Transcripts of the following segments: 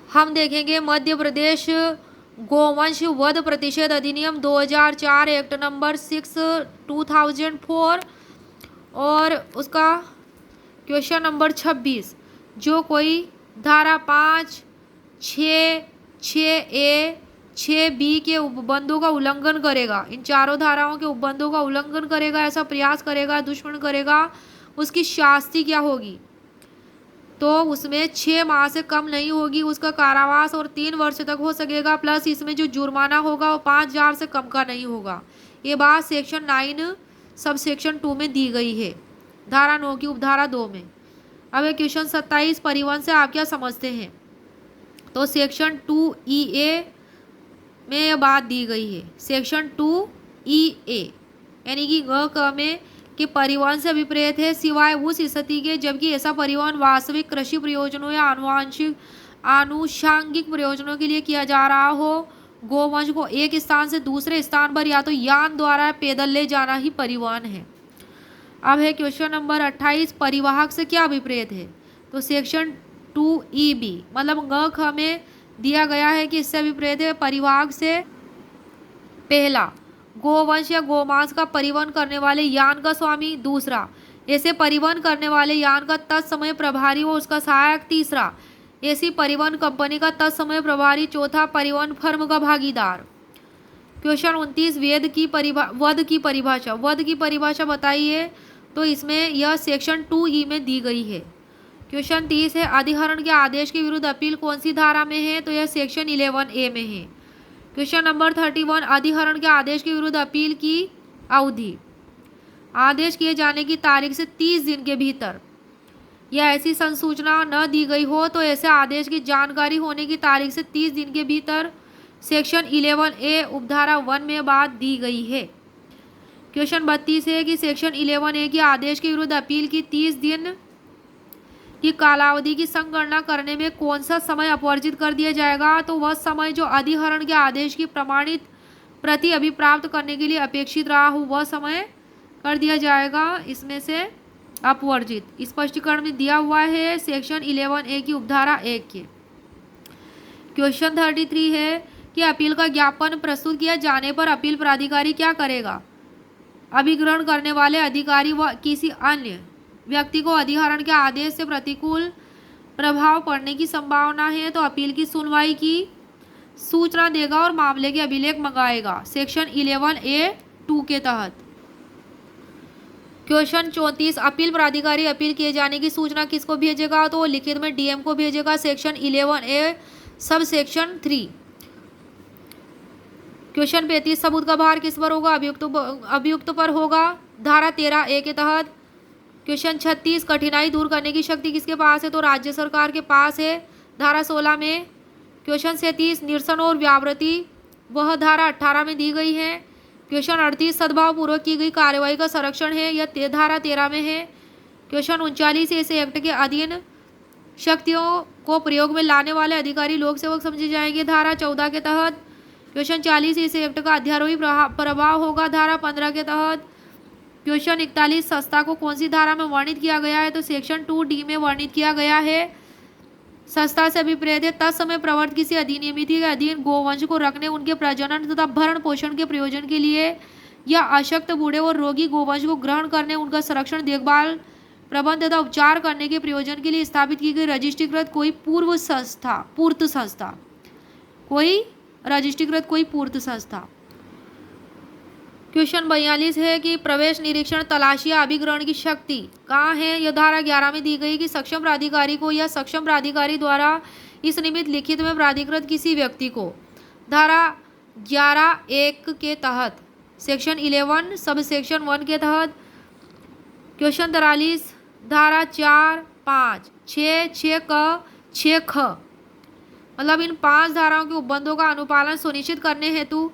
हम देखेंगे मध्य प्रदेश गोवंश वध प्रतिषेध अधिनियम 2004 एक्ट नंबर 6 2004 और उसका क्वेश्चन नंबर 26, जो कोई धारा 5, 6, 6A, 6B के उपबंधों का उल्लंघन करेगा, इन चारों धाराओं के उपबंधों का उल्लंघन करेगा, ऐसा प्रयास करेगा, दुश्मन करेगा, उसकी शास्ति क्या होगी? तो उसमें 6 माह से कम नहीं होगी, उसका कारावास और 3 वर्ष तक हो सकेगा, प्लस इसमें जो जुर्माना होगा वो 5,000 से कम का नहीं होगा। ये बात सेक्शन 9 सब सेक्शन 2 में दी गई है, धारा 9 की उपधारा 2 में। अब ये क्वेश्चन 27 परिवहन से आप क्या समझते हैं? तो सेक्शन 2EA में यह बात दी गई है, सेक्शन 2EA यानी कि ग में कि परिवहन से अभिप्रेत है सिवाय उस स्थिति के जबकि ऐसा परिवहन वास्तविक कृषि प्रयोजनों या आनुषांगिक प्रयोजनों के लिए किया जा रहा हो। गोवंश को एक स्थान से दूसरे स्थान पर या तो यान द्वारा पैदल ले जाना ही परिवहन है। अब है क्वेश्चन नंबर 28, परिवाहक से क्या अभिप्रेत है? तो सेक्शन 2EB मतलब ग ख में दिया गया है कि इससे अभिप्रेत है परिवाहक से पहला, गोवंश या गोमांस का परिवहन करने वाले यान का स्वामी। दूसरा, ऐसे परिवहन करने वाले यान का तत्समय प्रभारी व उसका सहायक। तीसरा, ऐसी परिवहन कंपनी का तत्समय प्रभारी। चौथा, परिवहन फर्म का भागीदार। क्वेश्चन 29, वध की परिभाषा। वध की परिभाषा बताइए। तो इसमें यह सेक्शन 2E में दी गई है। क्वेश्चन 30 है, अधिहरण के आदेश के विरुद्ध अपील कौन सी धारा में है? तो यह सेक्शन 11A में है। क्वेश्चन नंबर 31, अधिहरण के आदेश के विरुद्ध अपील की अवधि। आदेश किए जाने की तारीख से 30 दिन के भीतर या ऐसी संसूचना न दी गई हो तो ऐसे आदेश की जानकारी होने की तारीख से 30 दिन के भीतर। सेक्शन 11A उपधारा 1 में बात दी गई है। क्वेश्चन 32 है कि सेक्शन 11A के आदेश के विरुद्ध अपील की 30 दिन की कालावधि की संगणना करने में कौन सा समय अपवर्जित कर दिया जाएगा? तो वह समय जो अधिहरण के आदेश की प्रमाणित प्रति अभिप्राप्त करने के लिए अपेक्षित रहा हो वह समय कर दिया जाएगा इसमें से अपवर्जित। स्पष्टीकरण में दिया हुआ है सेक्शन 11A की उपधारा 1 के। क्वेश्चन 33 है कि अपील का ज्ञापन प्रस्तुत किया जाने पर अपील प्राधिकारी क्या करेगा? अभिग्रहण करने वाले अधिकारी व किसी अन्य व्यक्ति को अधिहरण के आदेश से प्रतिकूल प्रभाव पड़ने की संभावना है तो अपील की सुनवाई की सूचना देगा और मामले के अभिलेख मंगाएगा सेक्शन 11A(2) के तहत। क्वेश्चन 34, अपील प्राधिकारी अपील किए जाने की सूचना किसको भेजेगा? तो लिखित में DM को भेजेगा section 11A sub section 3। Question 35, सबूत का भार किस पर होगा? अभियुक्त पर होगा धारा 13A के तहत। क्वेश्चन 36, कठिनाई दूर करने की शक्ति किसके पास है? तो राज्य सरकार के पास है धारा 16 में। क्वेश्चन 37, निरसन और व्यावृत्ति वह धारा 18 में दी गई है। क्वेश्चन 38, सद्भाव पूर्वक की गई कार्यवाही का संरक्षण है यह धारा 13 में है। क्वेश्चन 39, ऐसे एक्ट के अधीन शक्तियों को प्रयोग में लाने वाले अधिकारी लोक सेवक समझे जाएंगे धारा 14 के तहत। क्वेश्चन 40, इस एक्ट का अध्यारोही प्रभाव होगा धारा 15 के तहत। क्वेश्चन 41, संस्था को कौन सी धारा में वर्णित किया गया है? तो सेक्शन 2D में वर्णित किया गया है। संस्था से अभिप्रेत है तत्समय प्रवर्त किसी अधिनियमित के अधीन गोवंश को रखने उनके प्रजनन तथा भरण पोषण के प्रयोजन के लिए या अशक्त बूढ़े और रोगी गोवंश को ग्रहण करने उनका संरक्षण देखभाल प्रबंध तथा उपचार करने के प्रयोजन के लिए स्थापित की गई रजिस्ट्रीकृत कोई पूर्त संस्था। क्वेश्चन 42 है कि प्रवेश निरीक्षण तलाशी या अभिग्रहण की शक्ति कहाँ है? यह धारा 11 में दी गई कि सक्षम प्राधिकारी को या सक्षम प्राधिकारी द्वारा इस निमित्त लिखित में प्राधिकृत किसी व्यक्ति को धारा 11(1) के तहत सेक्शन 11 सब सेक्शन 1 के तहत। क्वेश्चन 43, धारा 4, 5, 6, 6क, 6ख मतलब इन 5 धाराओं के उपबंधों का अनुपालन सुनिश्चित करने हेतु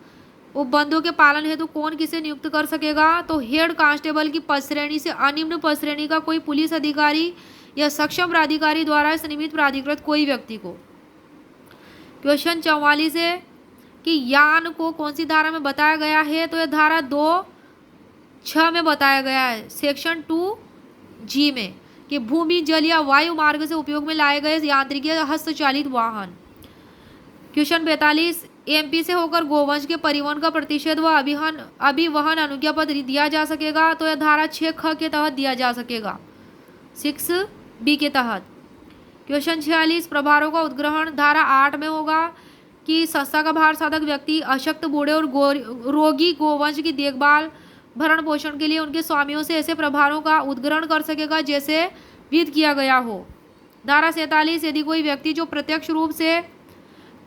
उपबंधों के पालन हेतु कौन किसे नियुक्त कर सकेगा? तो हेड कांस्टेबल की पद श्रेणी से अनिम्न पद श्रेणी का कोई पुलिस अधिकारी या सक्षम प्राधिकारी द्वारा इस निमित्त प्राधिकृत कोई व्यक्ति को। क्वेश्चन 44 है कि यान को कौन सी धारा में बताया गया है? तो यह धारा 2(6) में बताया गया है सेक्शन 2G में कि भूमि जल या वायु मार्ग से उपयोग में लाए गए यांत्रिक या हस्तचालित वाहन। क्वेश्चन 42, एमपी से होकर गोवंश के परिवहन का प्रतिषेध व अभिवहन अनुज्ञा पत्र दिया जा सकेगा, तो यह धारा 6 के तहत दिया जा सकेगा, 6B के तहत। क्वेश्चन 46, प्रभारों का उद्ग्रहण धारा 8 में होगा कि संस्था का भार साधक व्यक्ति अशक्त, बूढ़े और रोगी गोवंश की देखभाल भरण पोषण के लिए उनके स्वामियों से ऐसे प्रभारों का उद्ग्रहण कर सकेगा जैसे विध किया गया हो। धारा 47, यदि कोई व्यक्ति जो प्रत्यक्ष रूप से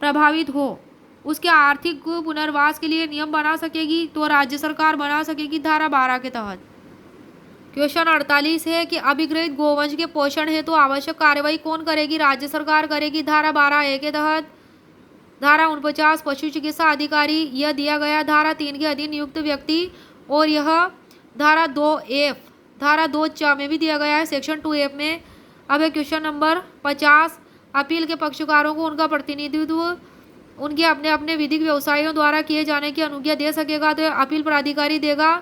प्रभावित हो उसके आर्थिक पुनर्वास के लिए नियम बना सकेगी, तो राज्य सरकार बना सकेगी, धारा 12 के तहत। क्वेश्चन 48 है कि अभिग्रहित गोवंश के पोषण हेतु आवश्यक कार्यवाही कौन करेगी, राज्य सरकार करेगी, धारा 12A के तहत। धारा 49, पशु चिकित्सा अधिकारी यह दिया गया धारा 3 के अधीन नियुक्त व्यक्ति, और यह धारा 2F धारा 2 में भी दिया गया है, सेक्शन 2F में। अब है क्वेश्चन नंबर 50, अपील के पक्षकारों को उनका प्रतिनिधित्व उनके अपने अपने विधिक व्यवसायों द्वारा किए जाने की अनुज्ञा दे सकेगा, तो अपील प्राधिकारी देगा,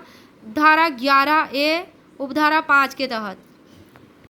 धारा 11A उपधारा 5 के तहत।